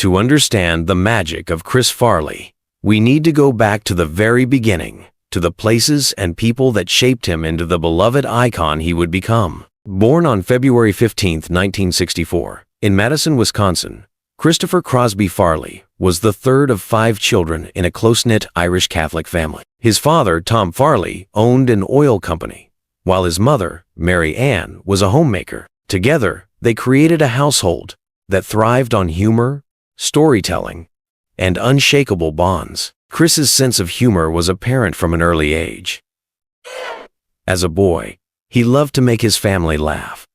To understand the magic of Chris Farley, we need to go back to the very beginning, to the places and people that shaped him into the beloved icon he would become. Born on February 15, 1964, in Madison, Wisconsin, Christopher Crosby Farley was the third of 5 children in a close-knit Irish Catholic family. His father, Tom Farley, owned an oil company, while his mother, Mary Ann, was a homemaker. Together, they created a household that thrived on humor, storytelling, and unshakable bonds. Chris's sense of humor was apparent from an early age. As a boy, he loved to make his family laugh,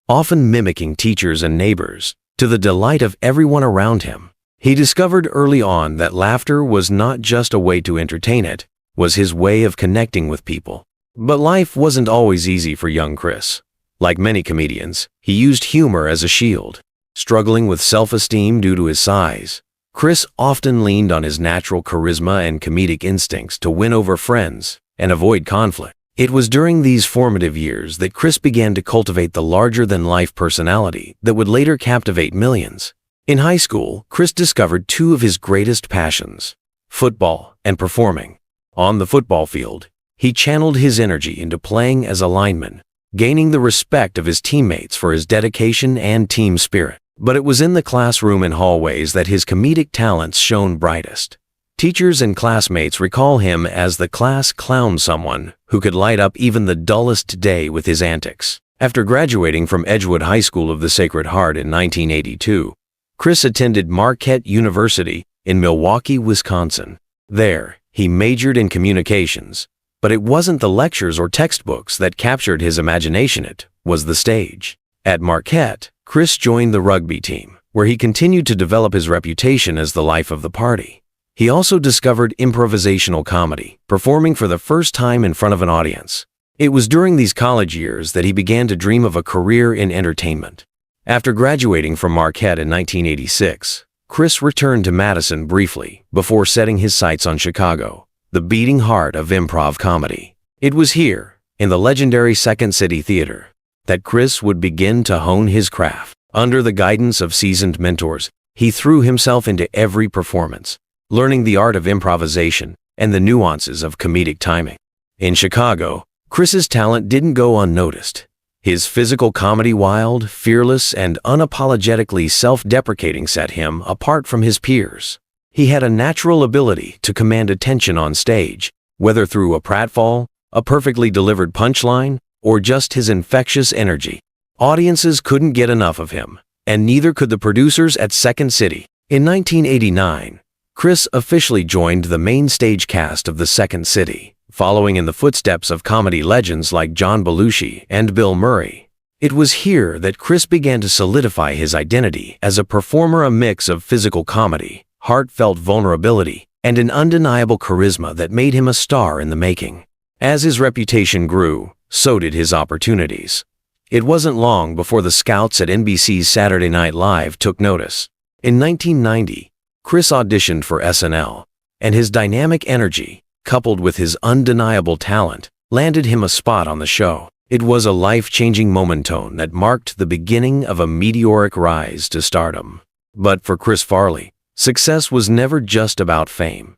often mimicking teachers and neighbors, to the delight of everyone around him. He discovered early on that laughter was not just a way to entertain, it was his way of connecting with people. But life wasn't always easy for young Chris. Like many comedians, he used humor as a shield. Struggling with self-esteem due to his size, Chris often leaned on his natural charisma and comedic instincts to win over friends and avoid conflict. It was during these formative years that Chris began to cultivate the larger-than-life personality that would later captivate millions. In high school, Chris discovered 2 of his greatest passions: football and performing. On the football field, he channeled his energy into playing as a lineman, gaining the respect of his teammates for his dedication and team spirit. But it was in the classroom and hallways that his comedic talents shone brightest. Teachers and classmates recall him as the class clown, someone who could light up even the dullest day with his antics. After graduating from Edgewood High School of the Sacred Heart in 1982, Chris attended Marquette University in Milwaukee, Wisconsin. There, he majored in communications, but it wasn't the lectures or textbooks that captured his imagination, it was the stage. At Marquette, Chris joined the rugby team, where he continued to develop his reputation as the life of the party. He also discovered improvisational comedy, performing for the first time in front of an audience. It was during these college years that he began to dream of a career in entertainment. After graduating from Marquette in 1986, Chris returned to Madison briefly before setting his sights on Chicago, the beating heart of improv comedy. It was here, in the legendary Second City Theater, that Chris would begin to hone his craft. Under the guidance of seasoned mentors, he threw himself into every performance, learning the art of improvisation and the nuances of comedic timing. In Chicago, Chris's talent didn't go unnoticed. His physical comedy, wild, fearless, and unapologetically self-deprecating, set him apart from his peers. He had a natural ability to command attention on stage, whether through a pratfall, a perfectly delivered punchline, or just his infectious energy. Audiences couldn't get enough of him, and neither could the producers at Second City. In 1989, Chris officially joined the main stage cast of the Second City, following in the footsteps of comedy legends like John Belushi and Bill Murray. It was here that Chris began to solidify his identity as a performer, a mix of physical comedy, heartfelt vulnerability, and an undeniable charisma that made him a star in the making. As his reputation grew, so did his opportunities. It wasn't long before the scouts at NBC's Saturday Night Live took notice. In 1990, Chris auditioned for SNL, and his dynamic energy, coupled with his undeniable talent, landed him a spot on the show. It was a life-changing momentum that marked the beginning of a meteoric rise to stardom. But for Chris Farley, success was never just about fame.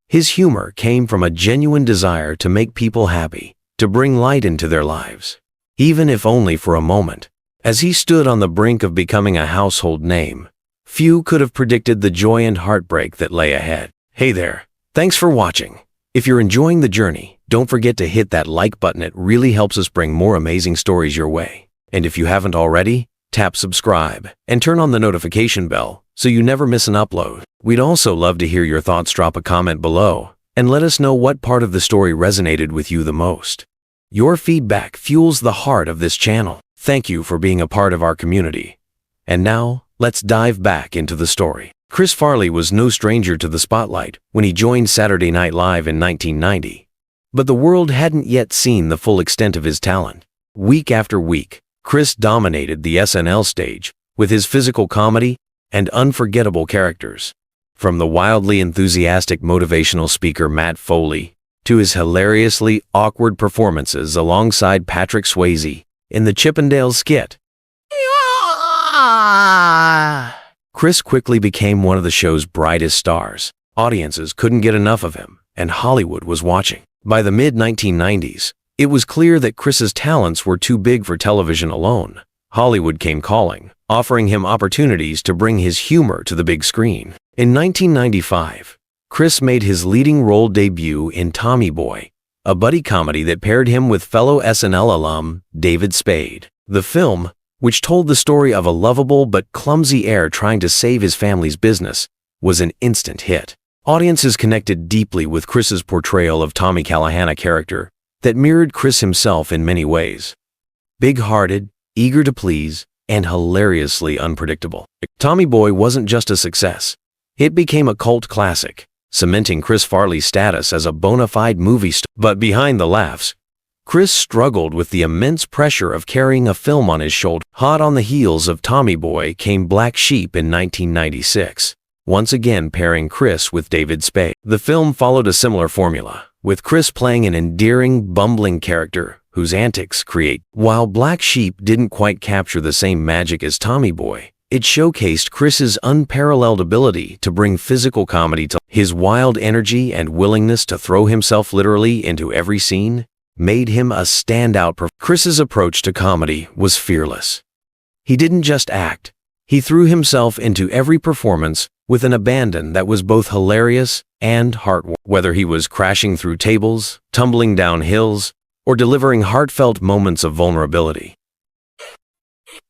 His humor came from a genuine desire to make people happy, to bring light into their lives, even if only for a moment. As he stood on the brink of becoming a household name, few could have predicted the joy and heartbreak that lay ahead. Hey there, thanks for watching. If you're enjoying the journey, don't forget to hit that like button. It really helps us bring more amazing stories your way. And if you haven't already, tap subscribe and turn on the notification bell so you never miss an upload. We'd also love to hear your thoughts. Drop a comment below and let us know what part of the story resonated with you the most. Your feedback fuels the heart of this channel. Thank you for being a part of our community. And now, let's dive back into the story. Chris Farley was no stranger to the spotlight when he joined Saturday Night Live in 1990. But the world hadn't yet seen the full extent of his talent. Week after week, Chris dominated the SNL stage with his physical comedy and unforgettable characters. From the wildly enthusiastic motivational speaker Matt Foley to his hilariously awkward performances alongside Patrick Swayze in the Chippendales skit. Chris quickly became one of the show's brightest stars. Audiences couldn't get enough of him, and Hollywood was watching. By the mid-1990s, it was clear that Chris's talents were too big for television alone. Hollywood came calling, offering him opportunities to bring his humor to the big screen. In 1995, Chris made his leading role debut in Tommy Boy, a buddy comedy that paired him with fellow SNL alum David Spade. The film, which told the story of a lovable but clumsy heir trying to save his family's business, was an instant hit. Audiences connected deeply with Chris's portrayal of Tommy Callahan, a character that mirrored Chris himself in many ways. Big-hearted, eager to please, and hilariously unpredictable. Tommy Boy wasn't just a success. It became a cult classic, cementing Chris Farley's status as a bona fide movie star. But behind the laughs, Chris struggled with the immense pressure of carrying a film on his shoulder. Hot on the heels of Tommy Boy came Black Sheep in 1996, once again pairing Chris with David Spade. The film followed a similar formula, with Chris playing an endearing, bumbling character whose antics create. While Black Sheep didn't quite capture the same magic as Tommy Boy, it showcased Chris's unparalleled ability to bring physical comedy to life. His wild energy and willingness to throw himself literally into every scene made him a standout performer. Chris's approach to comedy was fearless. He didn't just act, he threw himself into every performance with an abandon that was both hilarious and heartwarming. Whether he was crashing through tables, tumbling down hills, or delivering heartfelt moments of vulnerability,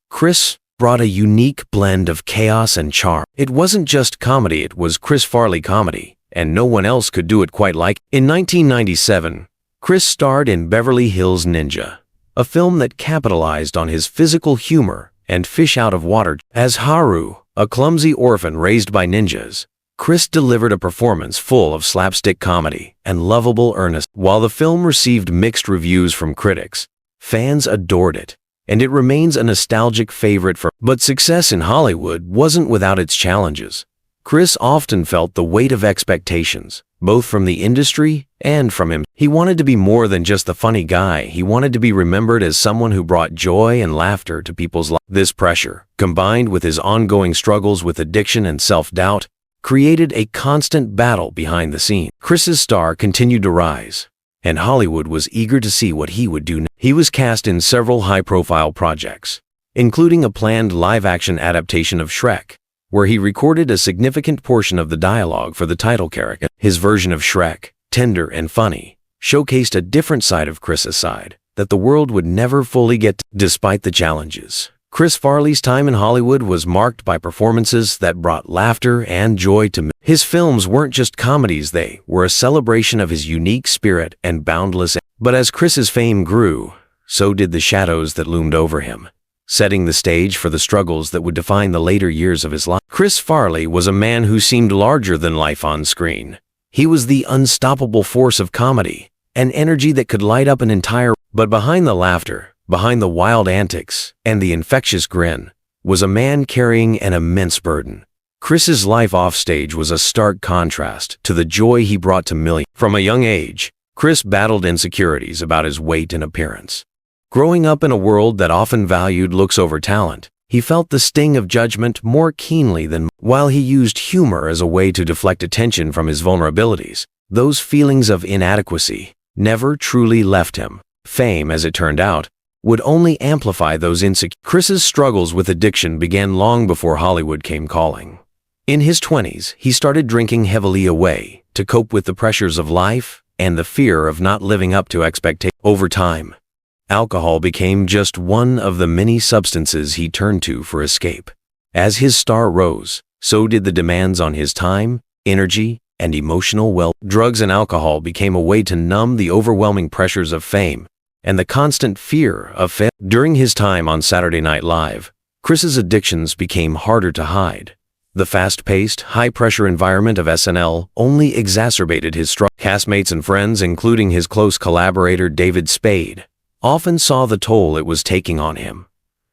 Chris brought a unique blend of chaos and charm. It wasn't just comedy, it was Chris Farley comedy, and no one else could do it quite like. In 1997, Chris starred in Beverly Hills Ninja, a film that capitalized on his physical humor and fish out of water. As Haru, a clumsy orphan raised by ninjas, Chris delivered a performance full of slapstick comedy and lovable earnestness. While the film received mixed reviews from critics, fans adored it, and it remains a nostalgic favorite for. But success in Hollywood wasn't without its challenges. Chris often felt the weight of expectations, both from the industry and from him. He wanted to be more than just the funny guy. He wanted to be remembered as someone who brought joy and laughter to people's lives. This pressure, combined with his ongoing struggles with addiction and self-doubt, created a constant battle behind the scenes. Chris's star continued to rise, and Hollywood was eager to see what he would do next. He was cast in several high-profile projects, including a planned live-action adaptation of Shrek, where he recorded a significant portion of the dialogue for the title character. His version of Shrek, tender and funny, showcased a different side of Chris's side that the world would never fully get to. Despite the challenges, Chris Farley's time in Hollywood was marked by performances that brought laughter and joy to millions. His films weren't just comedies, they were a celebration of his unique spirit and boundless. But as Chris's fame grew, so did the shadows that loomed over him, setting the stage for the struggles that would define the later years of his life. Chris Farley was a man who seemed larger than life on screen. He was the unstoppable force of comedy, an energy that could light up an entire. But behind the laughter, behind the wild antics, and the infectious grin, was a man carrying an immense burden. Chris's life offstage was a stark contrast to the joy he brought to millions. From a young age, Chris battled insecurities about his weight and appearance. Growing up in a world that often valued looks over talent, he felt the sting of judgment more keenly than. While he used humor as a way to deflect attention from his vulnerabilities, those feelings of inadequacy never truly left him. Fame, as it turned out, would only amplify those insecurities. Chris's struggles with addiction began long before Hollywood came calling. In his 20s, he started drinking heavily away to cope with the pressures of life and the fear of not living up to expectations. Over time, alcohol became just one of the many substances he turned to for escape. As his star rose, so did the demands on his time, energy, and emotional well. Drugs and alcohol became a way to numb the overwhelming pressures of fame and the constant fear of failure. During his time on Saturday Night Live, Chris's addictions became harder to hide. The fast-paced, high-pressure environment of SNL only exacerbated his struggles. Castmates and friends, including his close collaborator David Spade, often saw the toll it was taking on him.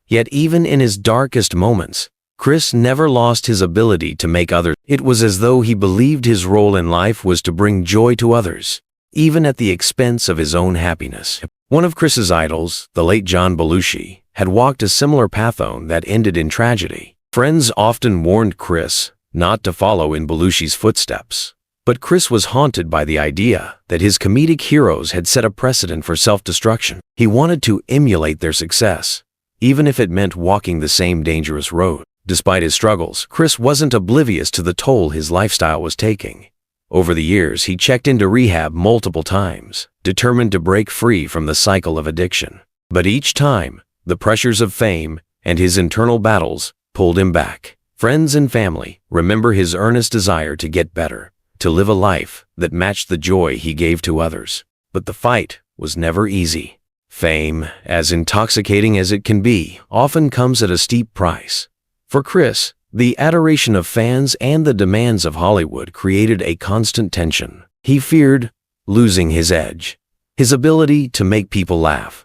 Yet even in his darkest moments, Chris never lost his ability to make others. It was as though he believed his role in life was to bring joy to others, even at the expense of his own happiness. One of Chris's idols, the late John Belushi, had walked a similar path that ended in tragedy. Friends often warned Chris not to follow in Belushi's footsteps. But Chris was haunted by the idea that his comedic heroes had set a precedent for self-destruction. He wanted to emulate their success, even if it meant walking the same dangerous road. Despite his struggles, Chris wasn't oblivious to the toll his lifestyle was taking. Over the years, he checked into rehab multiple times, determined to break free from the cycle of addiction. But each time, the pressures of fame and his internal battles pulled him back. Friends and family remember his earnest desire to get better, to live a life that matched the joy he gave to others. But the fight was never easy. Fame, as intoxicating as it can be, often comes at a steep price. For Chris, the adoration of fans and the demands of Hollywood created a constant tension. He feared losing his edge, his ability to make people laugh.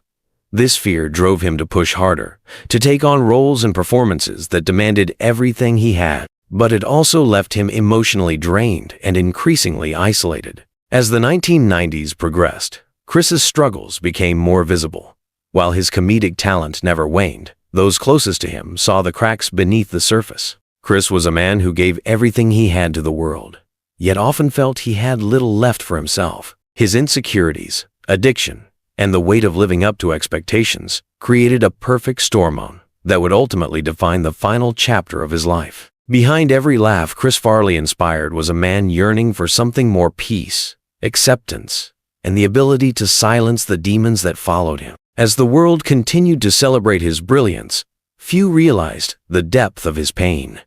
This fear drove him to push harder, to take on roles and performances that demanded everything he had. But it also left him emotionally drained and increasingly isolated. As the 1990s progressed, Chris's struggles became more visible. While his comedic talent never waned, those closest to him saw the cracks beneath the surface. Chris was a man who gave everything he had to the world, yet often felt he had little left for himself. His insecurities, addiction, and the weight of living up to expectations created a perfect storm that would ultimately define the final chapter of his life. Behind every laugh Chris Farley inspired was a man yearning for something more: peace, acceptance, and the ability to silence the demons that followed him. As the world continued to celebrate his brilliance, few realized the depth of his pain.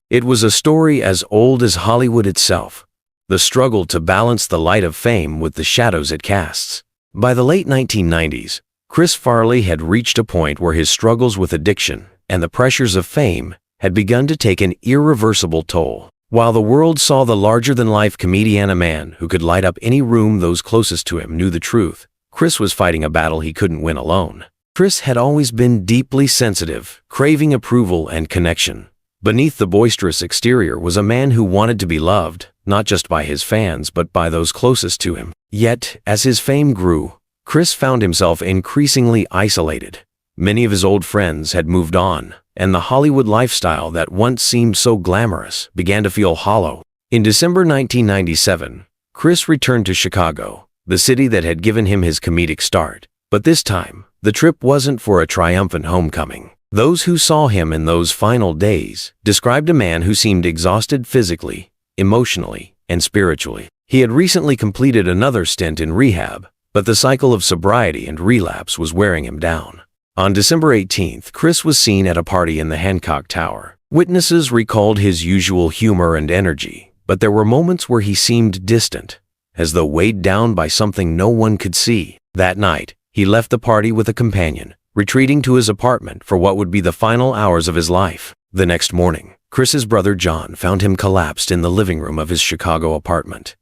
It was a story as old as Hollywood itself, the struggle to balance the light of fame with the shadows it casts. By the late 1990s, Chris Farley had reached a point where his struggles with addiction and the pressures of fame had begun to take an irreversible toll. While the world saw the larger-than-life comedian, a man who could light up any room, those closest to him knew the truth. Chris was fighting a battle he couldn't win alone. Chris had always been deeply sensitive, craving approval and connection. Beneath the boisterous exterior was a man who wanted to be loved, not just by his fans but by those closest to him. Yet, as his fame grew, Chris found himself increasingly isolated. Many of his old friends had moved on, and the Hollywood lifestyle that once seemed so glamorous began to feel hollow. In December 1997, Chris returned to Chicago, the city that had given him his comedic start. But this time, the trip wasn't for a triumphant homecoming. Those who saw him in those final days described a man who seemed exhausted physically, emotionally, and spiritually. He had recently completed another stint in rehab, but the cycle of sobriety and relapse was wearing him down. On December 18th, Chris was seen at a party in the Hancock Tower. Witnesses recalled his usual humor and energy, but there were moments where he seemed distant, as though weighed down by something no one could see. That night, he left the party with a companion, retreating to his apartment for what would be the final hours of his life. The next morning, Chris's brother John found him collapsed in the living room of his Chicago apartment.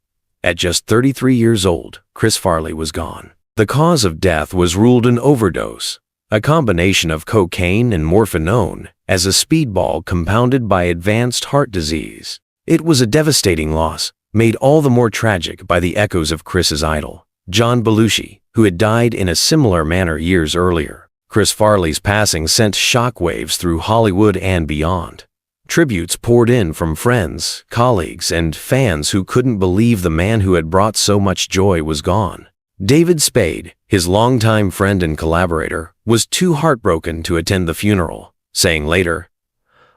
At just 33 years old, Chris Farley was gone. The cause of death was ruled an overdose, a combination of cocaine and morphine known as a speedball compounded by advanced heart disease. It was a devastating loss, made all the more tragic by the echoes of Chris's idol, John Belushi, who had died in a similar manner years earlier. Chris Farley's passing sent shockwaves through Hollywood and beyond. Tributes poured in from friends, colleagues, and fans who couldn't believe the man who had brought so much joy was gone. David Spade, his longtime friend and collaborator, was too heartbroken to attend the funeral, saying later,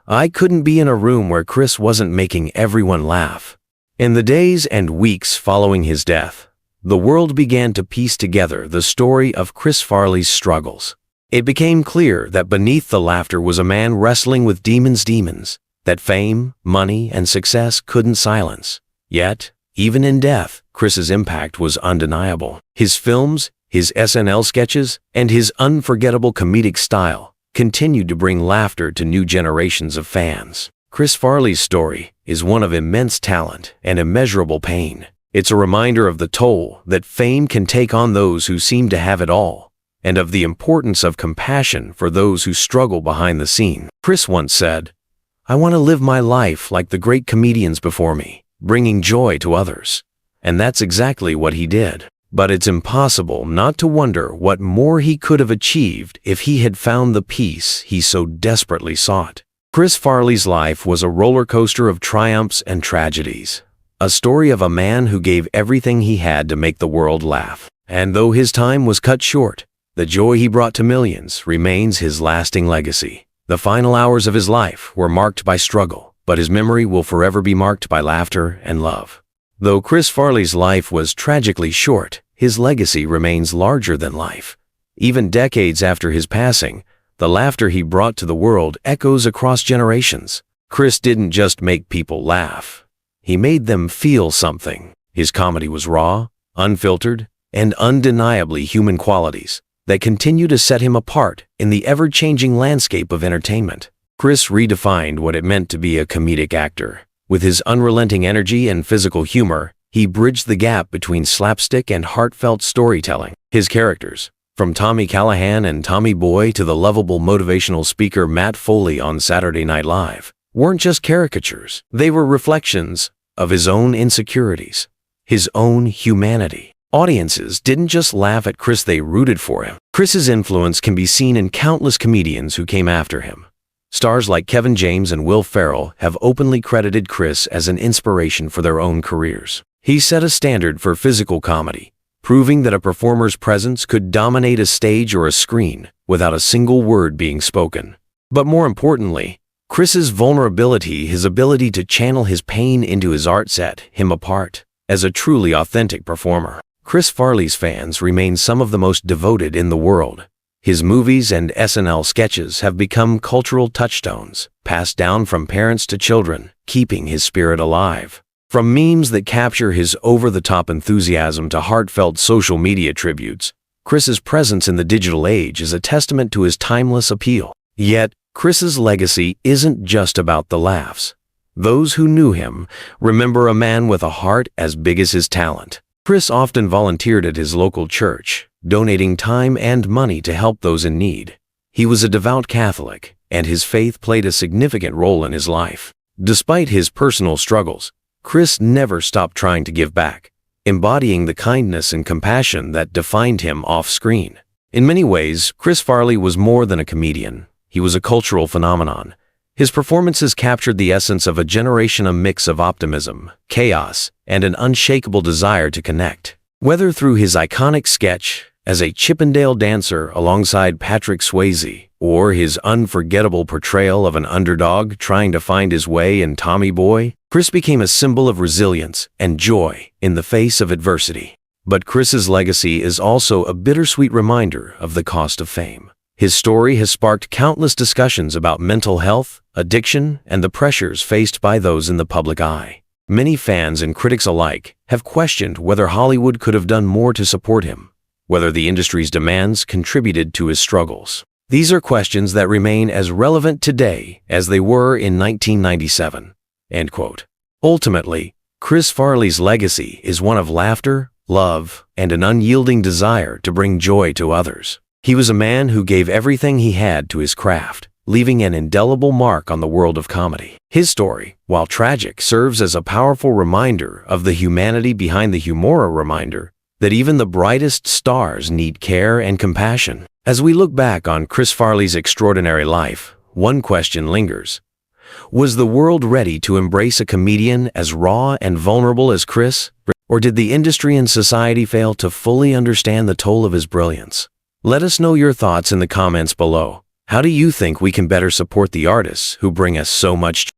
"I couldn't be in a room where Chris wasn't making everyone laugh." In the days and weeks following his death, the world began to piece together the story of Chris Farley's struggles. It became clear that beneath the laughter was a man wrestling with demons that fame, money, and success couldn't silence. Yet, even in death, Chris's impact was undeniable. His films, his SNL sketches, and his unforgettable comedic style continued to bring laughter to new generations of fans. Chris Farley's story is one of immense talent and immeasurable pain. It's a reminder of the toll that fame can take on those who seem to have it all, and of the importance of compassion for those who struggle behind the scene. Chris once said, "I want to live my life like the great comedians before me, bringing joy to others." And that's exactly what he did. But it's impossible not to wonder what more he could have achieved if he had found the peace he so desperately sought. Chris Farley's life was a roller coaster of triumphs and tragedies. A story of a man who gave everything he had to make the world laugh. And though his time was cut short, the joy he brought to millions remains his lasting legacy. The final hours of his life were marked by struggle, but his memory will forever be marked by laughter and love. Though Chris Farley's life was tragically short, his legacy remains larger than life. Even decades after his passing, the laughter he brought to the world echoes across generations. Chris didn't just make people laugh. He made them feel something. His comedy was raw, unfiltered, and undeniably human qualities that continue to set him apart in the ever-changing landscape of entertainment. Chris redefined what it meant to be a comedic actor. With his unrelenting energy and physical humor, he bridged the gap between slapstick and heartfelt storytelling. His characters, from Tommy Callahan and Tommy Boy to the lovable motivational speaker Matt Foley on Saturday Night Live, weren't just caricatures. They were reflections of his own insecurities, his own humanity. Audiences didn't just laugh at Chris, they rooted for him. Chris's influence can be seen in countless comedians who came after him. Stars like Kevin James and Will Ferrell have openly credited Chris as an inspiration for their own careers. He set a standard for physical comedy, proving that a performer's presence could dominate a stage or a screen without a single word being spoken. But more importantly, Chris's vulnerability, his ability to channel his pain into his art, set him apart as a truly authentic performer. Chris Farley's fans remain some of the most devoted in the world. His movies and SNL sketches have become cultural touchstones, passed down from parents to children, keeping his spirit alive. From memes that capture his over-the-top enthusiasm to heartfelt social media tributes, Chris's presence in the digital age is a testament to his timeless appeal. Yet, Chris's legacy isn't just about the laughs. Those who knew him remember a man with a heart as big as his talent. Chris often volunteered at his local church, donating time and money to help those in need. He was a devout Catholic, and his faith played a significant role in his life. Despite his personal struggles, Chris never stopped trying to give back, embodying the kindness and compassion that defined him off-screen. In many ways, Chris Farley was more than a comedian. He was a cultural phenomenon. His performances captured the essence of a generation, a mix of optimism, chaos, and an unshakable desire to connect. Whether through his iconic sketch as a Chippendale dancer alongside Patrick Swayze, or his unforgettable portrayal of an underdog trying to find his way in Tommy Boy, Chris became a symbol of resilience and joy in the face of adversity. But Chris's legacy is also a bittersweet reminder of the cost of fame. His story has sparked countless discussions about mental health, addiction, and the pressures faced by those in the public eye. Many fans and critics alike have questioned whether Hollywood could have done more to support him, whether the industry's demands contributed to his struggles. These are questions that remain as relevant today as they were in 1997. End quote. Ultimately, Chris Farley's legacy is one of laughter, love, and an unyielding desire to bring joy to others. He was a man who gave everything he had to his craft, leaving an indelible mark on the world of comedy. His story, while tragic, serves as a powerful reminder of the humanity behind the humor, a reminder that even the brightest stars need care and compassion. As we look back on Chris Farley's extraordinary life, one question lingers. Was the world ready to embrace a comedian as raw and vulnerable as Chris? Or did the industry and society fail to fully understand the toll of his brilliance? Let us know your thoughts in the comments below. How do you think we can better support the artists who bring us so much joy?